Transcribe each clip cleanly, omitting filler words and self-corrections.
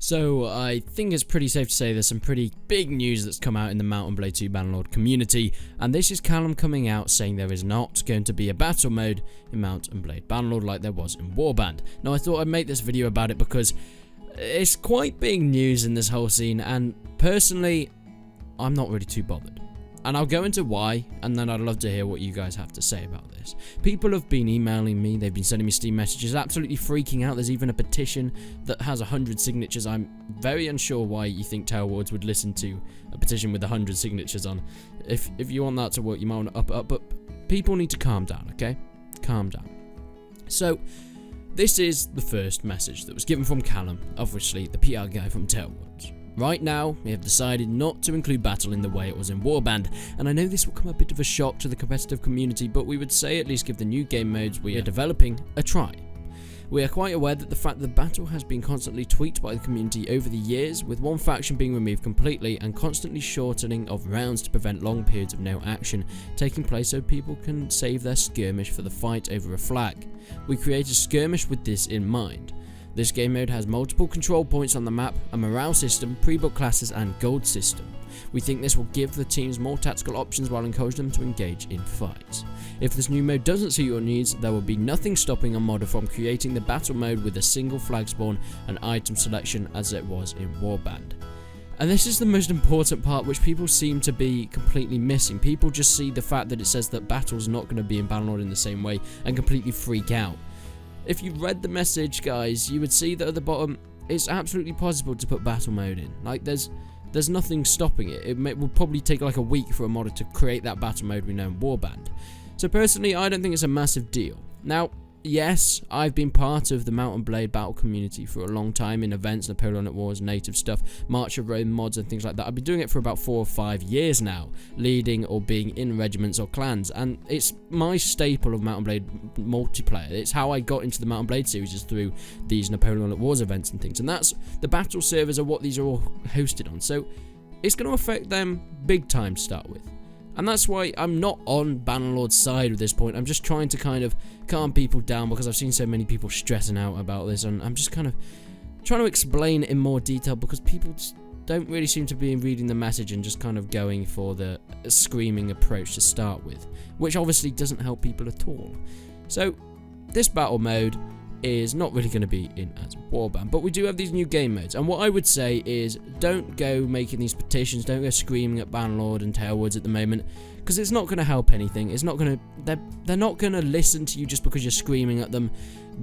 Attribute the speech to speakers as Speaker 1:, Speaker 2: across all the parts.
Speaker 1: So I think it's pretty safe to say there's some pretty big news that's come out in the Mount & Blade 2 Bannerlord community, and this is Callum coming out saying there is not going to be a battle mode in Mount & Blade Bannerlord like there was in Warband. Now I thought I'd make this video about it because it's quite big news in this whole scene, and personally I'm not really too bothered. And I'll go into why, and then I'd love to hear what you guys have to say about this. People have been emailing me, they've been sending me Steam messages, absolutely freaking out. There's even a petition that has 100 signatures. I'm very unsure why you think Tailwards would listen to a petition with 100 signatures on. If you want that to work, you might want to up it up, but people need to calm down, okay? Calm down. So, this is the first message that was given from Callum, obviously the PR guy from Tailwards. Right now, we have decided not to include battle in the way it was in Warband, and I know this will come a bit of a shock to the competitive community, but we would say at least give the new game modes we are developing a try. We are quite aware that the fact that battle has been constantly tweaked by the community over the years, with one faction being removed completely and constantly shortening of rounds to prevent long periods of no action taking place so people can save their skirmish for the fight over a flag. We created skirmish with this in mind. This game mode has multiple control points on the map, a morale system, pre-built classes and gold system. We think this will give the teams more tactical options while encouraging them to engage in fights. If this new mode doesn't suit your needs, there will be nothing stopping a modder from creating the battle mode with a single flag spawn and item selection as it was in Warband. And this is the most important part, which people seem to be completely missing. People just see the fact that it says that battle's not going to be in Bannerlord in the same way and completely freak out. If you read the message, guys, you would see that at the bottom, it's absolutely possible to put battle mode in. Like, there's nothing stopping it. It will probably take like a week for a modder to create that battle mode we know in Warband. So personally, I don't think it's a massive deal. Now, yes, I've been part of the Mount & Blade battle community for a long time in events, Napoleonic Wars, native stuff, March of Rome mods and things like that. I've been doing it for about 4 or 5 years now, leading or being in regiments or clans, and it's my staple of Mount & Blade multiplayer. It's how I got into the Mount & Blade series, is through these Napoleonic Wars events and things, and that's the battle servers are what these are all hosted on, so it's going to affect them big time to start with. And that's why I'm not on Bannerlord's side at this point. I'm just trying to kind of calm people down because I've seen so many people stressing out about this, and I'm just kind of trying to explain it in more detail because people just don't really seem to be reading the message and just kind of going for the screaming approach to start with, which obviously doesn't help people at all. So this battle mode is not really going to be in as Warband, but we do have these new game modes, and what I would say is don't go making these petitions, don't go screaming at Bannerlord and Tailwards at the moment, because it's not going to help anything. It's not going to, they're not going to listen to you just because you're screaming at them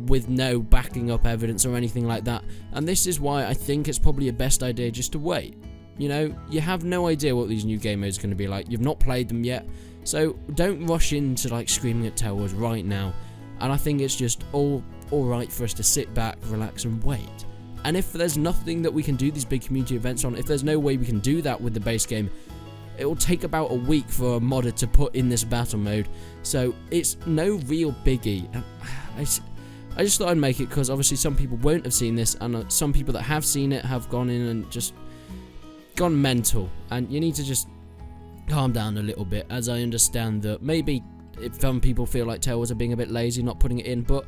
Speaker 1: with no backing up evidence or anything like that, and this is why I think it's probably a best idea just to wait. You know, you have no idea what these new game modes are going to be like, you've not played them yet, so don't rush into like screaming at Tailwards right now, and I think it's just alright for us to sit back, relax and wait. And if there's nothing that we can do these big community events on, if there's no way we can do that with the base game, it will take about a week for a modder to put in this battle mode, so it's no real biggie. I just thought I'd make it because obviously some people won't have seen this, and some people that have seen it have gone in and just gone mental, and you need to just calm down a little bit, as I understand that maybe if some people feel like Tailwards are being a bit lazy not putting it in, but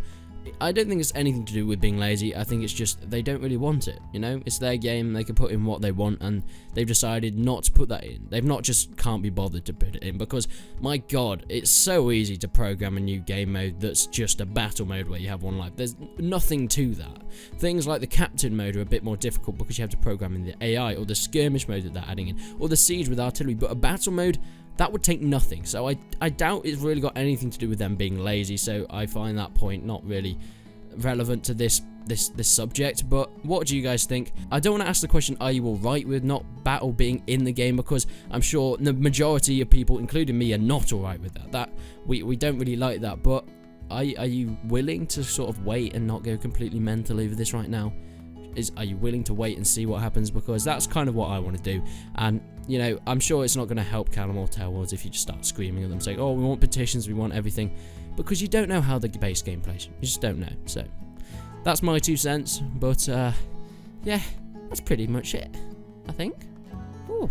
Speaker 1: I don't think it's anything to do with being lazy. I think it's just they don't really want it, you know? It's their game, they can put in what they want, and they've decided not to put that in. They've not just can't be bothered to put it in, because, my god, it's so easy to program a new game mode that's just a battle mode where you have one life. There's nothing to that. Things like the captain mode are a bit more difficult because you have to program in the AI, or the skirmish mode that they're adding in, or the siege with artillery, but a battle mode, that would take nothing, so I doubt it's really got anything to do with them being lazy, so I find that point not really relevant to this subject. But what do you guys think? I don't want to ask the question, are you alright with not battle being in the game, because I'm sure the majority of people, including me, are not alright with that. We don't really like that, but are you willing to sort of wait and not go completely mental over this right now? Are you willing to wait and see what happens? Because that's kind of what I want to do, and you know, I'm sure it's not going to help Callum or Tailwards if you just start screaming at them saying, oh, we want petitions, we want everything, because you don't know how the base game plays. You just don't know. So that's my 2 cents, but yeah, that's pretty much it, I think. Ooh.